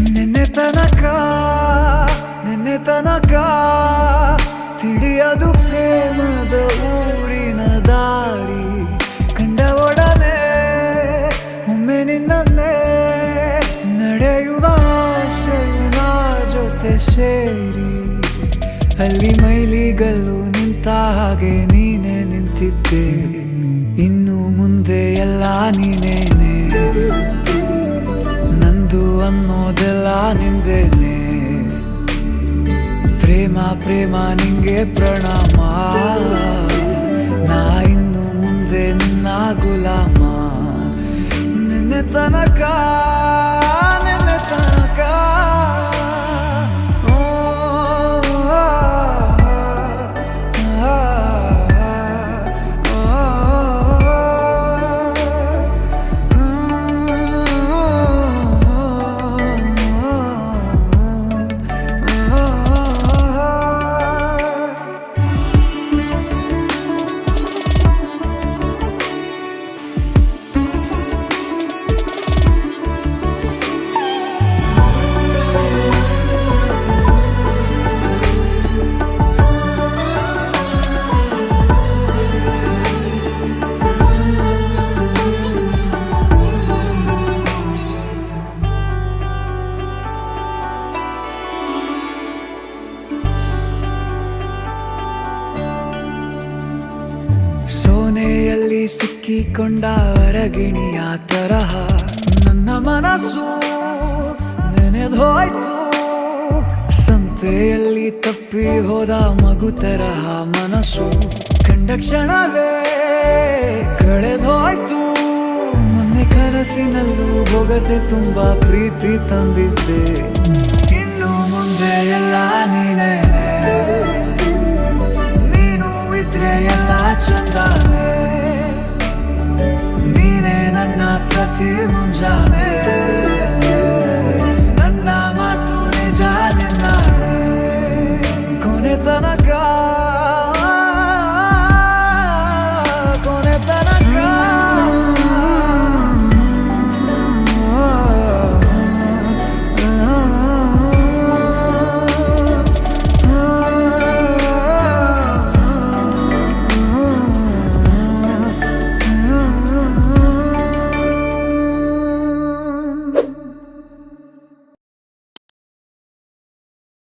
ನಿನ್ನೆ ತನಕ ತಿಳಿಯದು ಪ್ರೇಮದ ಊರಿನ ದಾರಿ. ಕಂಡ ಒಡನೆ ಒಮ್ಮೆ ನಿನ್ನೇ ನಡೆಯುವ ಆಸೆಯ ಜೊತೆ ಸೇರಿ, ಅಲ್ಲಿ ಮೈಲಿಗಲ್ಲು ನಿಂತ ಹಾಗೆ ನೀನೆ ನಿಂತಿದ್ದೆ. ಇನ್ನು ಮುಂದೆ ಎಲ್ಲ ನೀನೇನೆ, ನಂದು ಅನ್ನೋದೆಲ್ಲ ನಿಂದೇನೆ. ಪ್ರೇಮ ಪ್ರೇಮ ನಿಂಗೆ ಪ್ರಣಾಮ, ನಾ ಇನ್ನು ಮುಂದೆ ನಿನ್ನ ಗುಲಾಮ. ನಿನ್ನೆ ತನಕ ಸೋನೆಯಲ್ಲಿ ಸಿಕ್ಕಿಕೊಂಡ ಅರಗಿಣಿಯ ತರಹ ನನ್ನ ಮನಸ್ಸು ನೆನೆದೋಯ್ತು. ಸಂತೆಯಲ್ಲಿ ತಪ್ಪಿ ಹೋದ ಮಗು ತರಹ ಮನಸ್ಸು ಕಂಡ ಕ್ಷಣವೇ ಕಳೆದೋಯ್ತು. ಮೊನ್ನೆ ಕನಸಿನಲ್ಲೂ ಬೊಗಸೆ ತುಂಬಾ ಪ್ರೀತಿ ತಂದಿದ್ದೆ. ಇನ್ನು ಮುಂದೆ ಎಲ್ಲ ನೀನೇ, ನೀನು ಇದ್ರೆ ಎಲ್ಲ ಚಂದ.